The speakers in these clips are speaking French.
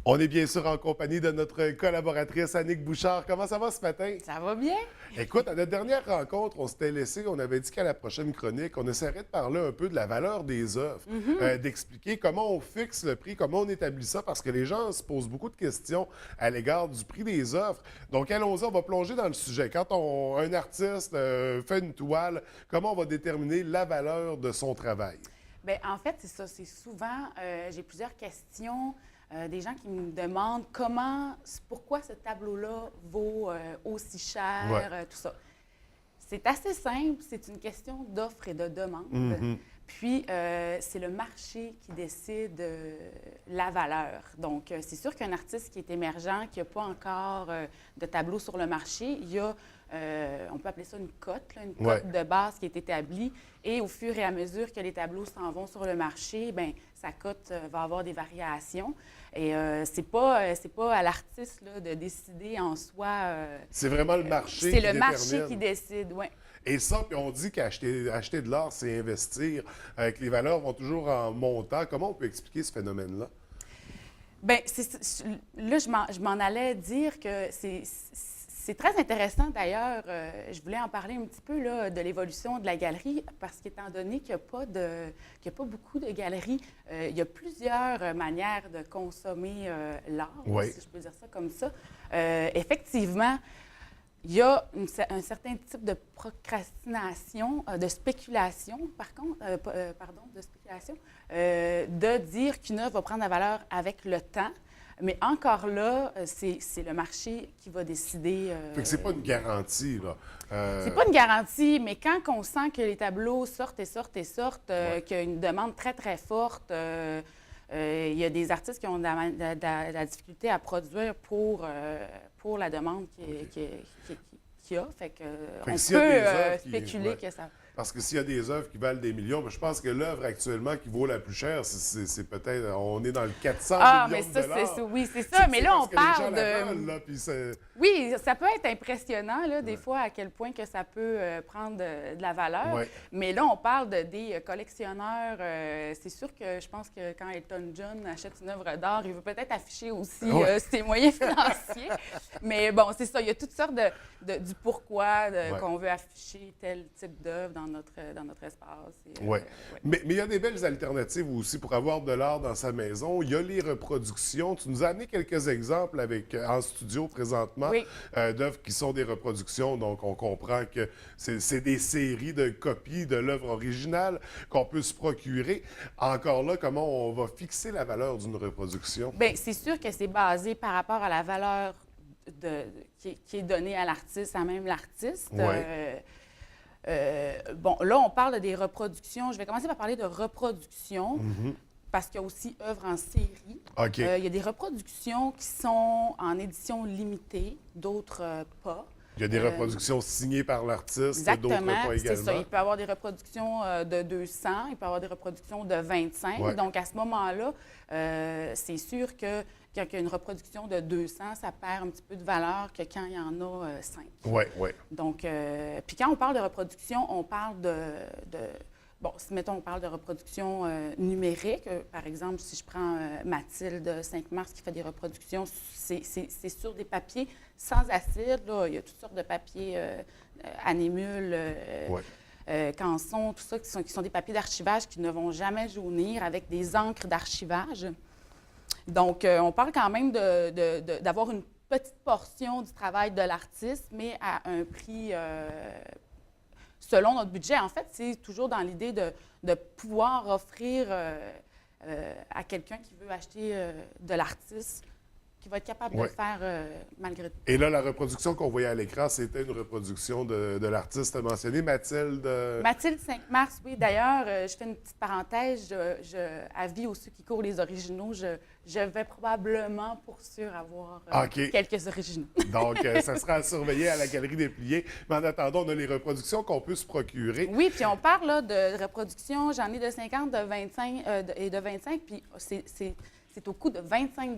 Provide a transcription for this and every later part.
On est bien sûr en compagnie de notre collaboratrice Annick Bouchard. Comment ça va ce matin? Ça va bien? Écoute, à notre dernière rencontre, on s'était laissé, on avait dit qu'à la prochaine chronique, on essaierait de parler un peu de la valeur des œuvres, d'expliquer comment on fixe le prix, comment on établit ça, parce que les gens se posent beaucoup de questions à l'égard du prix des œuvres. Donc, allons-y, on va plonger dans le sujet. Quand un artiste fait une toile, comment on va déterminer la valeur de son travail? Bien, en fait, c'est ça. C'est souvent, j'ai plusieurs questions. Des gens qui me demandent pourquoi ce tableau-là vaut aussi cher, tout ça. C'est assez simple, c'est une question d'offre et de demande. Puis, c'est le marché qui décide la valeur. Donc, c'est sûr qu'un artiste qui est émergent, qui n'a pas encore de tableau sur le marché, il y a, on peut appeler ça une cote, là, une cote de base qui est établie. Et au fur et à mesure que les tableaux s'en vont sur le marché, bien, sa cote va avoir des variations. Et c'est pas à l'artiste là, de décider en soi. C'est vraiment le marché qui détermine. C'est le marché qui décide, oui. Et ça, puis on dit qu'acheter de l'art, c'est investir, que les valeurs vont toujours en montant. Comment on peut expliquer ce phénomène-là? Bien, là, je m'en allais dire que c'est très intéressant, d'ailleurs. Je voulais en parler un petit peu là, de l'évolution de la galerie, parce qu'étant donné qu'il n'y a pas beaucoup de galeries, il y a plusieurs manières de consommer l'art, si je peux dire ça comme ça. Effectivement, il y a un certain type de procrastination, de spéculation, de spéculation, de dire qu'une œuvre va prendre la valeur avec le temps. Mais encore là, c'est le marché qui va décider. Fait que c'est pas une garantie, là. C'est pas une garantie, mais quand on sent que les tableaux sortent et sortent et sortent, qu'il y a une demande très, très forte, il y a des artistes qui ont de la difficulté à produire pour la demande qu'il y a. Fait que on peut spéculer que ça... Parce que s'il y a des œuvres qui valent des millions, mais je pense que l'œuvre actuellement qui vaut la plus chère, c'est peut-être, on est dans le 400 millions de dollars. Oui, c'est ça. Mais là, on parle Oui, ça peut être impressionnant, là, des fois, à quel point que ça peut prendre de la valeur. Mais là, on parle des collectionneurs. C'est sûr que je pense que quand Elton John achète une œuvre d'art, il veut peut-être afficher aussi ses moyens financiers. Mais bon, c'est ça. Il y a toutes sortes du pourquoi qu'on veut afficher tel type d'œuvre dans notre espace. Mais il y a des belles alternatives aussi pour avoir de l'art dans sa maison. Il y a les reproductions. Tu nous as amené quelques exemples en studio présentement d'œuvres qui sont des reproductions. Donc, on comprend que c'est des séries de copies de l'œuvre originale qu'on peut se procurer. Encore là, comment on va fixer la valeur d'une reproduction? Bien, c'est sûr que c'est basé par rapport à la valeur qui est donnée à l'artiste, à même l'artiste. Bon, là, on parle des reproductions. Je vais commencer par parler de reproduction, parce qu'il y a aussi œuvres en série. Il y a des reproductions qui sont en édition limitée, d'autres pas. Il y a des reproductions signées par l'artiste, d'autres pas également. C'est ça. Il peut y avoir des reproductions de 200, il peut y avoir des reproductions de 25. Donc, à ce moment-là, c'est sûr que quand il y a une reproduction de 200, ça perd un petit peu de valeur que quand il y en a 5. Donc, puis quand on parle de reproduction, on parle bon, mettons, on parle de reproduction numérique. Par exemple, si je prends Mathilde 5 mars qui fait des reproductions, c'est sur des papiers sans acide. Là. Il y a toutes sortes de papiers anémule, canson, tout ça, qui sont des papiers d'archivage qui ne vont jamais jaunir avec des encres d'archivage. Donc, on parle quand même d'avoir une petite portion du travail de l'artiste, mais à un prix selon notre budget. En fait, c'est toujours dans l'idée de pouvoir offrir à quelqu'un qui veut acheter de l'artiste, qui va être capable de le faire malgré tout. Et là, la reproduction qu'on voyait à l'écran, c'était une reproduction de l'artiste mentionné, Mathilde... Mathilde 5 mars, oui. D'ailleurs, je fais une petite parenthèse. Avis aux ceux qui courent les originaux, je vais probablement, pour sûr, avoir quelques originaux. Donc, ça sera à surveiller à la Galerie des Pliés. Mais en attendant, on a les reproductions qu'on peut se procurer. Oui, puis on parle là, de reproductions. J'en ai de 50, de 25 et de 25, puis c'est au coût de 25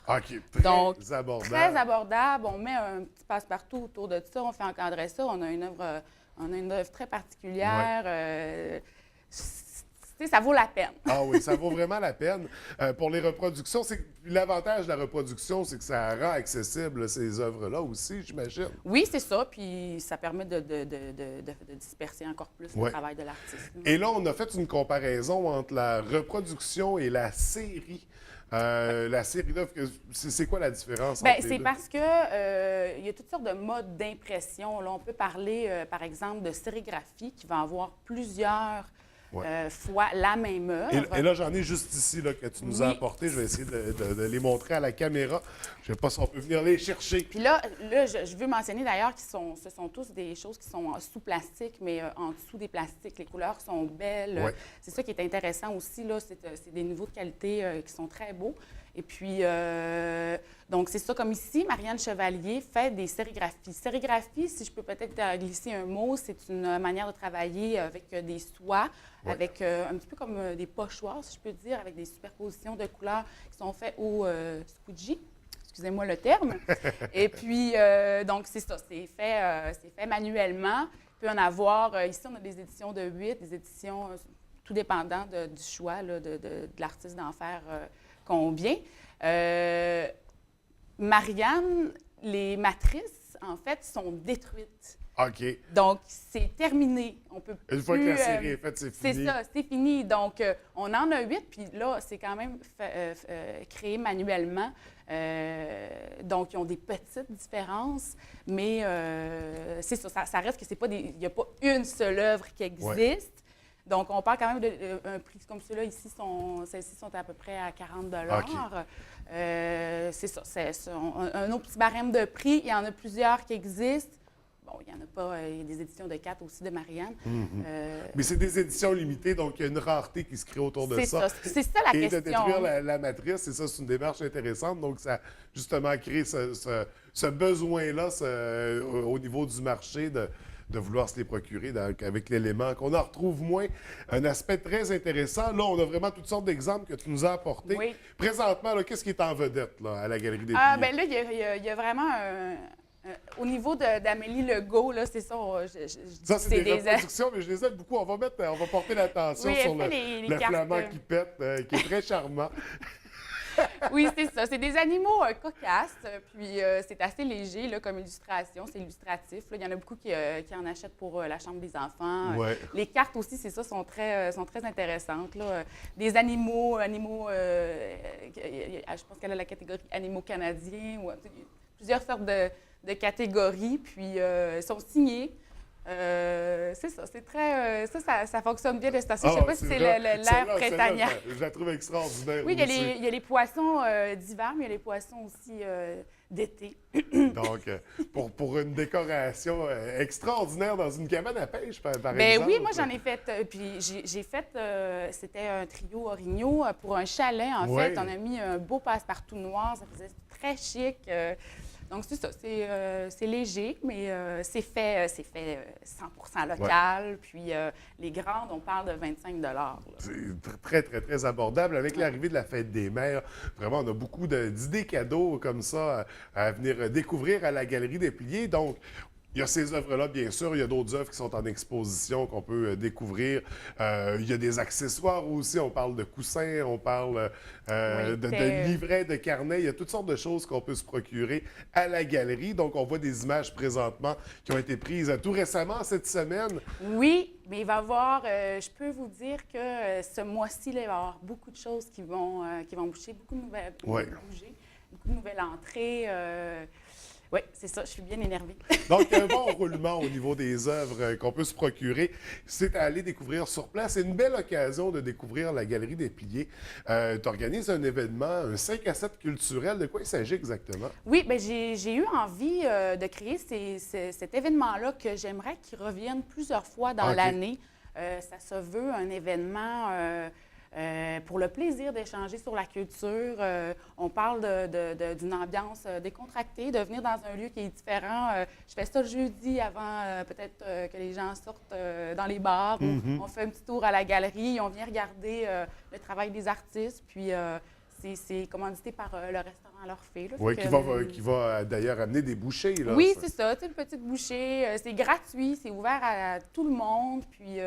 OK, très abordable. Très abordable. On met un petit passe-partout autour de ça, on fait encadrer ça. On a une œuvre très particulière. ça vaut la peine. Ah oui, ça vaut vraiment la peine. Pour les reproductions, l'avantage de la reproduction, c'est que ça rend accessible ces œuvres-là aussi, j'imagine. Oui, c'est ça. Puis ça permet de disperser encore plus le travail de l'artiste. Et là, on a fait une comparaison entre la reproduction et la série. La série d'œuvres, c'est quoi la différence entre les c'est deux? parce que il y a toutes sortes de modes d'impression. Là, on peut parler, par exemple, de sérigraphie qui va avoir plusieurs fois la même œuvre. Et là, j'en ai juste ici là, que tu nous as apporté. Je vais essayer de les montrer à la caméra. Je ne sais pas si on peut venir les chercher. Puis là je veux mentionner d'ailleurs que ce sont tous des choses qui sont sous plastique, mais en dessous des plastiques. Les couleurs sont belles. Ouais. C'est ça qui est intéressant aussi. Là, c'est des niveaux de qualité qui sont très beaux. Et puis, donc, c'est ça, comme ici, Marianne Chevalier fait des sérigraphies. Sérigraphie, si je peux peut-être glisser un mot, c'est une manière de travailler avec des soies, avec un petit peu comme des pochoirs, si je peux dire, avec des superpositions de couleurs qui sont faites au squeegee. Excusez-moi le terme. Et puis, donc, c'est ça, c'est fait manuellement. Il peut en avoir, ici, on a des éditions de 8, des éditions, tout dépendant du choix là, de l'artiste d'en faire combien. Marianne, les matrices, en fait, sont détruites. OK. Donc, c'est terminé. On peut Une fois que la série est faite, c'est fini. C'est ça, c'est fini. Donc, on en a 8, puis là, c'est quand même créé manuellement. Donc, ils ont des petites différences, mais c'est ça reste que c'est pas il n'y a pas une seule œuvre qui existe. Ouais. Donc, on parle quand même d'un prix comme ceux-là. Ici, celles-ci sont à peu près à 40 $. Okay. C'est ça, c'est un autre petit barème de prix. Il y en a plusieurs qui existent. Bon, il n'y en a pas. Il y a des éditions de 4 aussi de Marianne. Mais c'est des éditions limitées, donc il y a une rareté qui se crée autour de ça. C'est ça la question. Et de détruire la matrice, et ça, c'est une démarche intéressante. Donc, ça a justement créé ce besoin-là au niveau du marché de vouloir se les procurer avec l'élément qu'on en retrouve moins. Un aspect très intéressant. Là, on a vraiment toutes sortes d'exemples que tu nous as apportés. Oui. Présentement, qu'est-ce qui est en vedette là, à la Galerie des Piliers? Bien là, il y a vraiment au niveau d'Amélie Legault, là, c'est ça. Ça, c'est des reproductions, mais je les aime beaucoup. On va porter l'attention sur le flamand qui pète, qui est très charmant. Oui, c'est ça. C'est des animaux cocasses, puis c'est assez léger là, comme illustration. C'est illustratif. Là. Il y en a beaucoup qui en achètent pour la chambre des enfants. Ouais. Les cartes aussi, c'est ça, sont très intéressantes. Là. Des animaux, je pense qu'elle a la catégorie animaux canadiens, ou plusieurs sortes de catégories, puis ils sont signés. C'est ça, c'est très... ça fonctionne bien, les stations. Je ne sais pas si c'est l'air printanière. Je la trouve extraordinaire. Oui, il y a les poissons d'hiver, mais il y a les poissons aussi d'été. Donc, pour une décoration extraordinaire dans une cabane à pêche, par exemple. Oui, moi, j'en ai fait. Puis j'ai fait, c'était un trio Orignaux pour un chalet, en fait. On a mis un beau passe-partout noir, ça faisait très chic. Donc, c'est ça, c'est léger, mais c'est fait 100 % local. Ouais. Puis les grandes, on parle de 25 $. C'est très, très, très abordable. Avec l'arrivée de la Fête des Mères, vraiment, on a beaucoup d'idées cadeaux comme ça à venir découvrir à la Galerie des Piliers. Donc, il y a ces œuvres-là, bien sûr. Il y a d'autres œuvres qui sont en exposition qu'on peut découvrir. Il y a des accessoires aussi. On parle de coussins, on parle de livrets, de carnets. Il y a toutes sortes de choses qu'on peut se procurer à la galerie. Donc, on voit des images présentement qui ont été prises tout récemment, cette semaine. Oui, mais il va y avoir, je peux vous dire que ce mois-ci, il va y avoir beaucoup de choses qui vont bouger, beaucoup de nouvelles entrées. Oui, c'est ça, je suis bien énervée. Donc, un bon roulement au niveau des œuvres qu'on peut se procurer, c'est à aller découvrir sur place. C'est une belle occasion de découvrir la Galerie des Piliers. Tu organises un événement, un 5 à 7 culturel. De quoi il s'agit exactement? Oui, bien, j'ai eu envie de créer cet événement-là que j'aimerais qu'il revienne plusieurs fois dans l'année. Ça se veut un événement... pour le plaisir d'échanger sur la culture. On parle d'une ambiance décontractée, de venir dans un lieu qui est différent. Je fais ça le jeudi avant peut-être que les gens sortent dans les bars. On fait un petit tour à la galerie, on vient regarder le travail des artistes, puis c'est commandité par le restaurant L'Orphée. Oui, qui va d'ailleurs amener des bouchées. Là, oui, c'est ça, une petite bouchée. C'est gratuit, c'est ouvert à tout le monde, puis...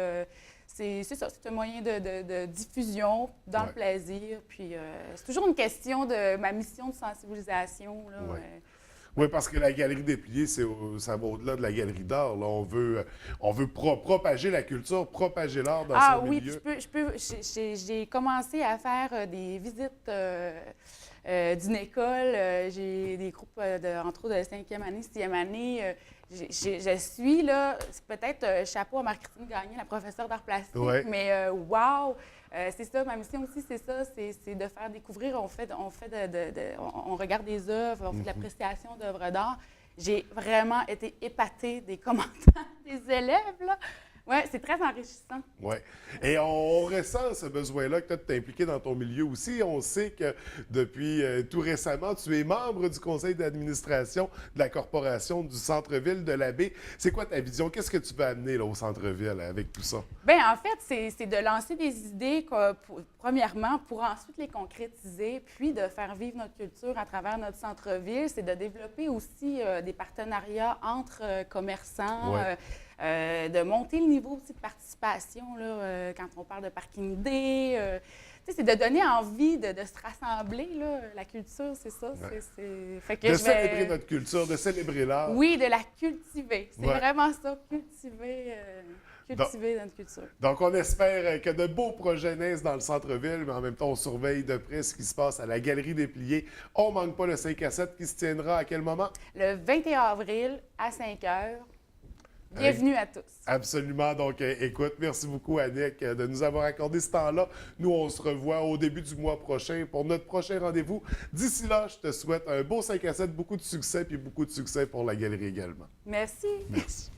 c'est ça, c'est un moyen de diffusion dans Ouais. le plaisir. Puis c'est toujours une question de ma mission de sensibilisation. Là, Ouais. Oui, parce que la galerie dépliée, ça va au-delà de la galerie d'art. Là. On veut propager la culture, propager l'art dans son Oui, puis milieu. j'ai commencé à faire des visites d'une école. J'ai des groupes, entre autres, de 5e année, 6e année. Je suis, là, c'est peut-être chapeau à Marie-Christine Gagné, la professeure d'art plastique, Ouais. mais wow! C'est ça, ma mission aussi, c'est ça, c'est de faire découvrir. On regarde des œuvres, on fait de l'appréciation d'œuvres d'art. J'ai vraiment été épatée des commentaires des élèves, là. Oui, c'est très enrichissant. Oui. Et on ressent ce besoin-là que tu as de t'impliquer dans ton milieu aussi. On sait que depuis tout récemment, tu es membre du conseil d'administration de la corporation du centre-ville de la Baie. C'est quoi ta vision? Qu'est-ce que tu veux amener là, au centre-ville avec tout ça? Bien, en fait, c'est de lancer des idées, premièrement, pour ensuite les concrétiser, puis de faire vivre notre culture à travers notre centre-ville. C'est de développer aussi des partenariats entre commerçants. Ouais. De monter le niveau aussi de participation, là, quand on parle de parking day. C'est de donner envie de se rassembler. Là. La culture, c'est ça. Ouais. Fait que De célébrer notre culture, de célébrer l'art. Oui, de la cultiver. C'est Ouais. vraiment ça, cultiver notre culture. Donc, on espère que de beaux projets naissent dans le centre-ville, mais en même temps, on surveille de près ce qui se passe à la Galerie des Pliés. On ne manque pas le 5 à 7 qui se tiendra à quel moment? Le 21 avril à 5 h. Bienvenue à tous. Absolument. Donc, écoute, merci beaucoup, Annick, de nous avoir accordé ce temps-là. Nous, on se revoit au début du mois prochain pour notre prochain rendez-vous. D'ici là, je te souhaite un beau 5 à 7, beaucoup de succès, puis beaucoup de succès pour la galerie également. Merci. Merci.